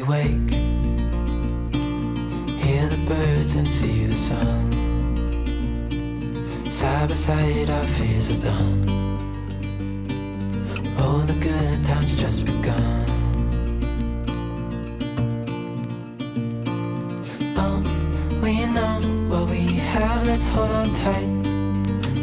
we wake, hear the birds and see the sun. Side by side our fears are done. Oh, the good times just begun. We know what we have, let's hold on tight.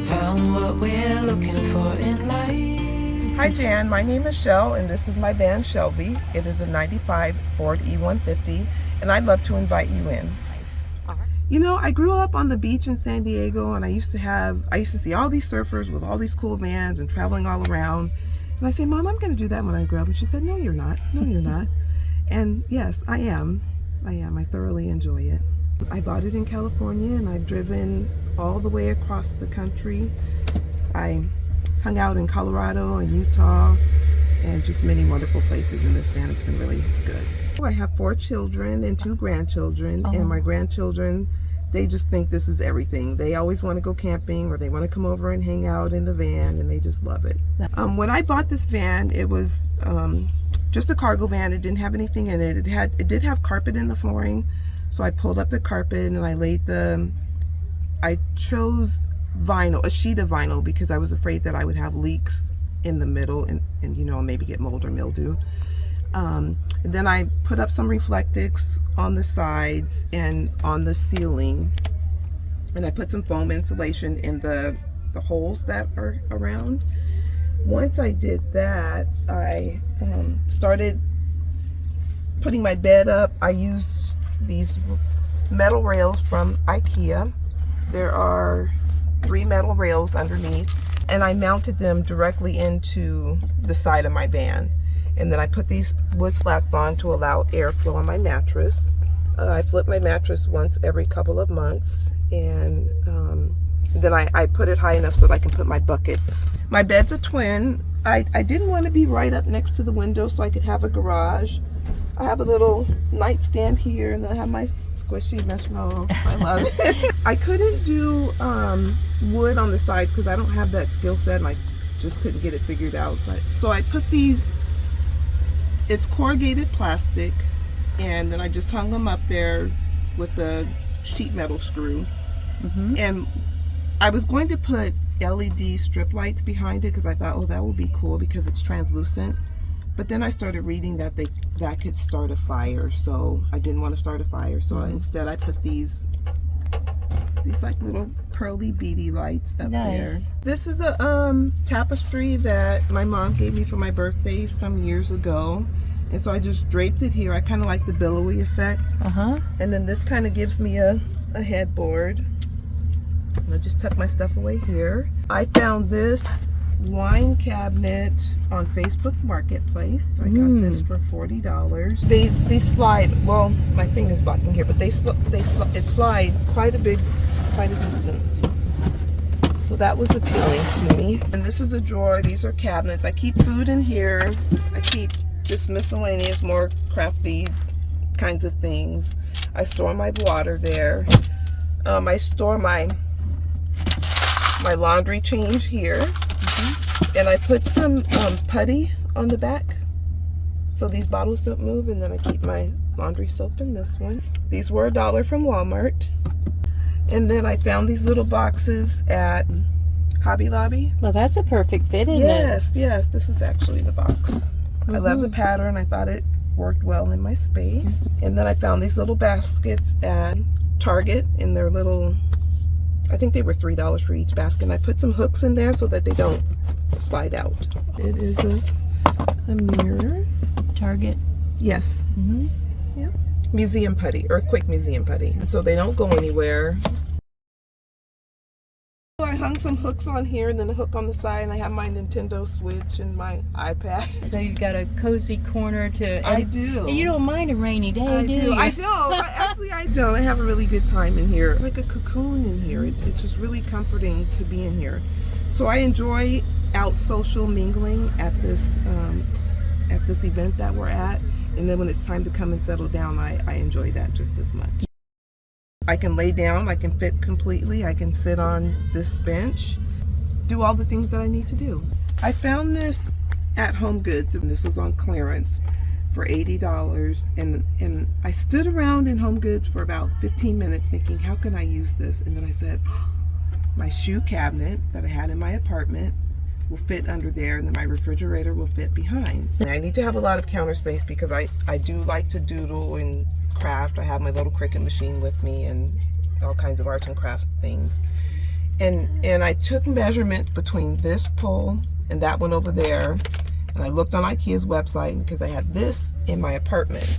Found what we're looking for in life. Hi Jan, my name is Shell and this is my van Shelby. It is a 95 Ford E150 and I'd love to invite you in. You know, I grew up on the beach in San Diego and I used to see all these surfers with all these cool vans and traveling all around. And I say, Mom, I'm going to do that when I grow up. And she said, no, you're not. No, you're not. And yes, I am. I thoroughly enjoy it. I bought it in California and I've driven all the way across the country. I hung out in Colorado and Utah and just many wonderful places in this van. It's been really good. I have 4 children and 2 grandchildren, and my grandchildren, they just think this is everything. They always want to go camping or they want to come over and hang out in the van and they just love it. When I bought this van, it was just a cargo van. It didn't have anything in it. It did have carpet in the flooring. So I pulled up the carpet and I chose vinyl, a sheet of vinyl, because I was afraid that I would have leaks in the middle and you know, maybe get mold or mildew. And then I put up some Reflectix on the sides and on the ceiling. And I put some foam insulation in the holes that are around. Once I did that, I started putting my bed up. I used these metal rails from IKEA. There are 3 metal rails underneath, and I mounted them directly into the side of my van. And then I put these wood slats on to allow airflow on my mattress. I flip my mattress once every couple of months, and then I put it high enough so that I can put my buckets. My bed's a twin. I didn't want to be right up next to the window so I could have a garage. I have a little nightstand here, and then I have my squishy marshmallow. I love it. I couldn't do wood on the sides because I don't have that skill set, and I just couldn't get it figured out. So I put these, it's corrugated plastic, and then I just hung them up there with a sheet metal screw. And I was going to put LED strip lights behind it because I thought, oh, that would be cool because it's translucent. But then I started reading that that could start a fire, so I didn't want to start a fire. So instead I put these like little pearly beady lights up there. This is a tapestry that my mom gave me for my birthday some years ago. And so I just draped it here. I kind of like the billowy effect. And then this kind of gives me a headboard. And I just tuck my stuff away here. I found this wine cabinet on Facebook Marketplace. I got this for $40. They slide, well, my thing is blocking here, but it slide quite a distance. So that was appealing to me. And this is a drawer. These are cabinets. I keep food in here. I keep just miscellaneous, more crafty kinds of things. I store my water there. I store my laundry change here. And I put some putty on the back so these bottles don't move, and then I keep my laundry soap in this one. These were $1 from Walmart. And then I found these little boxes at Hobby Lobby. Well, that's a perfect fit, isn't it? Yes, this is actually the box. I love the pattern. I thought it worked well in my space. And then I found these little baskets at Target in their little, I think they were $3 for each basket. And I put some hooks in there so that they don't slide out. It is a mirror. Target. Yes. Yeah. Museum putty, earthquake museum putty. So they don't go anywhere. I hung some hooks on here and then a hook on the side, and I have my Nintendo Switch and my iPad. So you've got a cozy corner to... I do. And you don't mind a rainy day, do you? I don't. Actually, I don't. I have a really good time in here. Like a cocoon in here. It's just really comforting to be in here. So I enjoy out social mingling at this event that we're at. And then when it's time to come and settle down, I enjoy that just as much. I can lay down, I can fit completely, I can sit on this bench, do all the things that I need to do. I found this at Home Goods, and this was on clearance. for $80, and I stood around in Home Goods for about 15 minutes thinking, how can I use this? And then I said, my shoe cabinet that I had in my apartment will fit under there, and then my refrigerator will fit behind. And I need to have a lot of counter space because I do like to doodle and craft. I have my little Cricut machine with me and all kinds of arts and craft things. And I took measurement between this pole and that one over there, and I looked on IKEA's website because I had this in my apartment,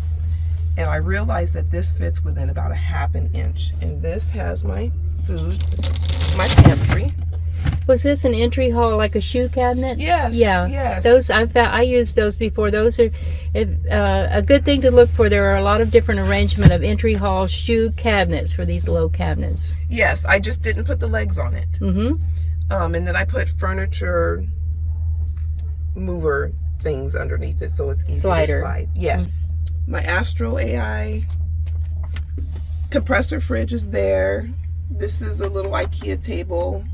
and I realized that this fits within about a half an inch. And this has my food. This is my pantry. Was this an entry hall like a shoe cabinet? Yes. Yeah. Yes. Those I used those before. Those are a good thing to look for. There are a lot of different arrangement of entry hall shoe cabinets for these low cabinets. Yes, I just didn't put the legs on it. Mm-hmm. And then I put furniture mover things underneath it so it's easy to slide. Yes. Mm-hmm. My Astro AI compressor fridge is there. This is a little IKEA table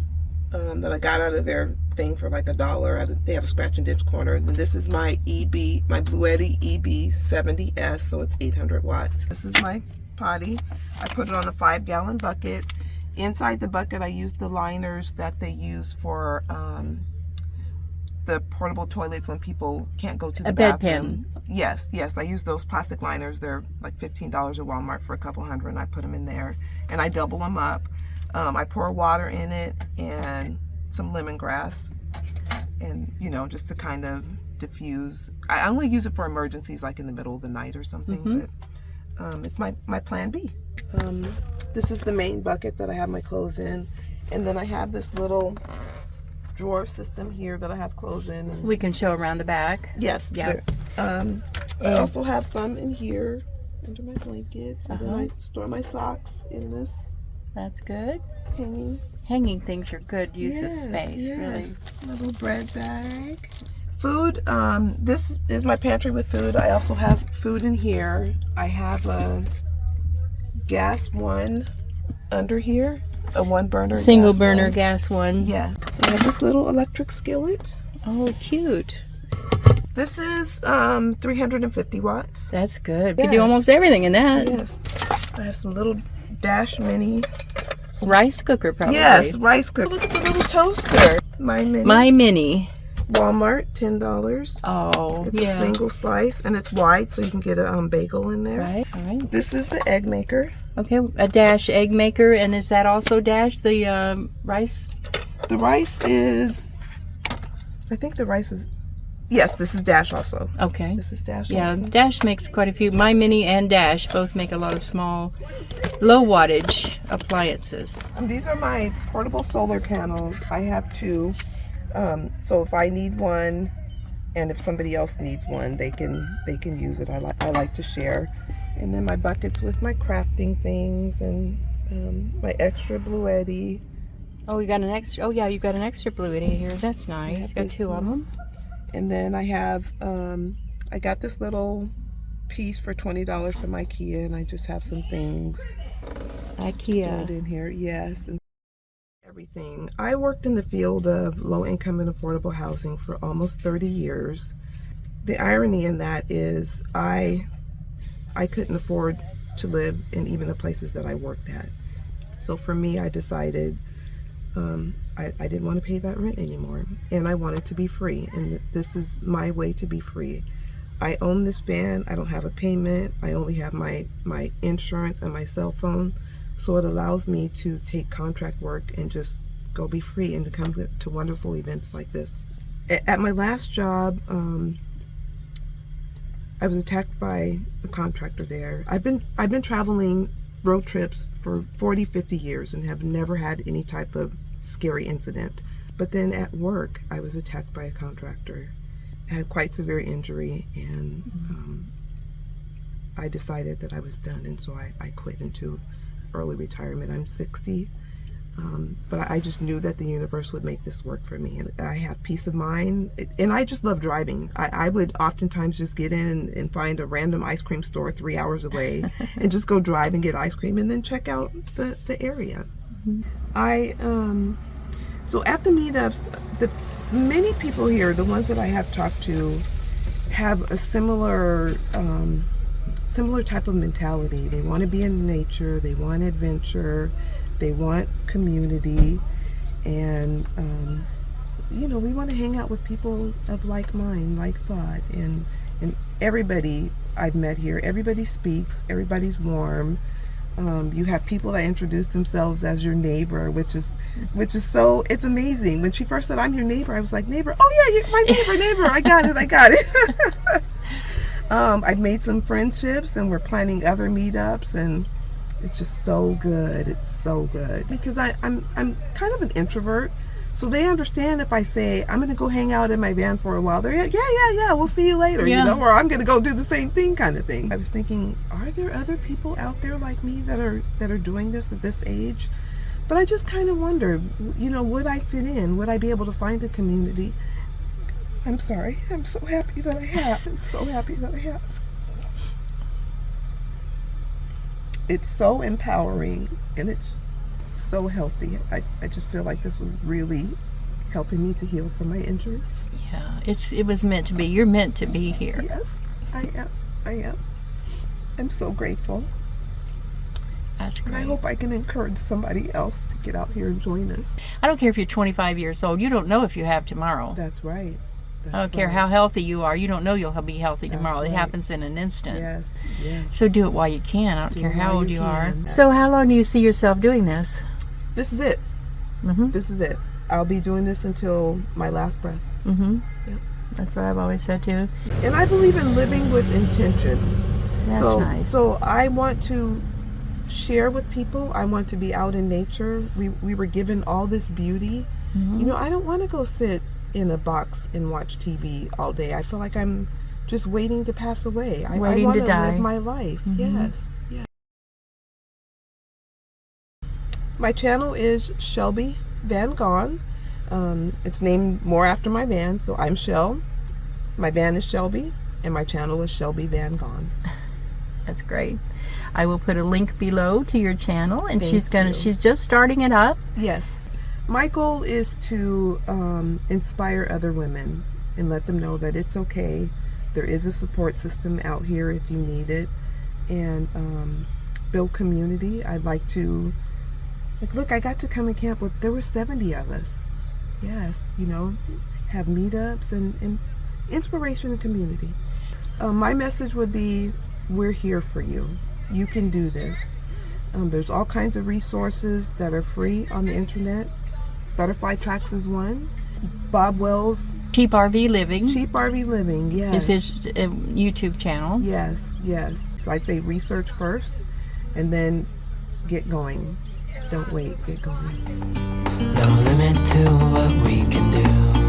that I got out of their thing for like $1. They have a scratch and ditch corner. And this is my my Bluetti EB70S, so it's 800 watts. This is my potty. I put it on a 5-gallon bucket. Inside the bucket, I used the liners that they use for the portable toilets when people can't go to the bathroom. Bedpan. Yes, I use those plastic liners. They're like $15 at Walmart for a couple hundred, and I put them in there, and I double them up. I pour water in it and some lemongrass, and just to kind of diffuse. I only use it for emergencies, like in the middle of the night or something. Mm-hmm. But it's my plan B. This is the main bucket that I have my clothes in, and then I have this little drawer system here that I have clothes in. And we can show around the back. Yes. Yeah. I also have some in here under my blankets, and then I store my socks in this. That's good. Hanging things are good use of space, really. My little bread bag. Food, this is my pantry with food. I also have food in here. I have a gas one under here, a 1-burner single burner gas one. Yeah. So I have this little electric skillet. Oh, cute. This is 350 watts. That's good. You can do almost everything in that. Yes. I have some little Dash Mini rice cooker, probably. Yes, rice cooker. Look at the little toaster. My Mini. Walmart, $10. Oh, it's a single slice, and it's wide, so you can get a bagel in there. Right. All right. This is the egg maker. Okay, a Dash egg maker, and is that also Dash the rice? The rice is. I think the rice is. Yes, this is Dash also. Okay. This is Dash also. Also. Dash makes quite a few. My Mini and Dash both make a lot of small, low wattage appliances. And these are my portable solar panels. I have 2. So if I need one, and if somebody else needs one, they can use it. I like to share. And then my buckets with my crafting things, and my extra Bluetti. Oh, you got an extra. Oh yeah, you got an extra Bluetti here. That's nice. You got 2 of them. And then I have, I got this little piece for $20 from IKEA, and I just have some things stored in here. Yes, and everything. I worked in the field of low-income and affordable housing for almost 30 years. The irony in that is I couldn't afford to live in even the places that I worked at. So for me, I decided I didn't want to pay that rent anymore, and I wanted to be free, and this is my way to be free. I own this van. I don't have a payment. I only have my insurance and my cell phone, so it allows me to take contract work and just go be free and to come to wonderful events like this. At my last job, I was attacked by a contractor there. I've been traveling road trips for 40-50 years and have never had any type of scary incident. But then at work, I was attacked by a contractor. I had quite severe injury, and I decided that I was done, and so I quit into early retirement. I'm 60, but I just knew that the universe would make this work for me. And I have peace of mind, and I just love driving. I would oftentimes just get in and find a random ice cream store 3 hours away and just go drive and get ice cream and then check out the area. So at the meetups, the many people here, the ones that I have talked to, have a similar similar type of mentality. They want to be in nature, they want adventure, they want community, and you know, we want to hang out with people of like mind, like thought, and everybody I've met here, everybody speaks, everybody's warm. You have people that introduce themselves as your neighbor, which is so, it's amazing. When she first said, "I'm your neighbor," I was like, "Neighbor? Oh yeah, you're my neighbor. I got it. I've made some friendships, and we're planning other meetups, and it's just so good. It's so good because I'm kind of an introvert, so they understand if I say I'm going to go hang out in my van for a while. They're like, yeah, we'll see you later, Yeah. you know, or I'm going to go do the same thing, kind of thing. I was thinking, are there other people out there like me that are doing this at this age? But I just kind of wonder, you know, would I fit in? Would I be able to find a community? I'm sorry. I'm so happy that I have. I'm so happy that I have. It's so empowering, and it's so healthy. I just feel like this was really helping me to heal from my injuries. Yeah, it was meant to be. You're meant to be here. Yes, I am. I'm so grateful. That's And great. I hope I can encourage somebody else to get out here and join us. I don't care if you're 25 years old. You don't know if you have tomorrow. That's right. I don't care how healthy you are. You don't know you'll be healthy tomorrow. It right. happens in an instant. Yes. So do it while you can. I don't care it how while old you you are. can. So how long do you see yourself doing this? This is it. Mm-hmm. This is it. I'll be doing this until my last breath. Mm-hmm. Yep. That's what I've always said too. And I believe in living with intention. That's nice. So I want to share with people. I want to be out in nature. We were given all this beauty. Mm-hmm. You know, I don't want to go sit in a box and watch TV all day. I feel like I'm just waiting to pass away. I Waiting want to to die. live my life. Mm-hmm. Yes. My channel is Shelby Van Gone. It's named more after my van, so I'm Shell. My van is Shelby, and my channel is Shelby Van Gone. That's great. I will put a link below to your channel, and Thank you. she's just starting it up. Yes. My goal is to inspire other women and let them know that it's okay. There is a support system out here if you need it, and build community. I'd like to, look, I got to come and camp with, there were 70 of us. Yes, you know, have meetups and inspiration and community. My message would be, we're here for you. You can do this. There's all kinds of resources that are free on the internet. Butterfly Tracks is one. Bob Wells, Cheap RV Living Cheap RV Living, yes. is his YouTube channel. Yes. So I'd say research first, and then get going. Don't wait, get going. No limit to what we can do.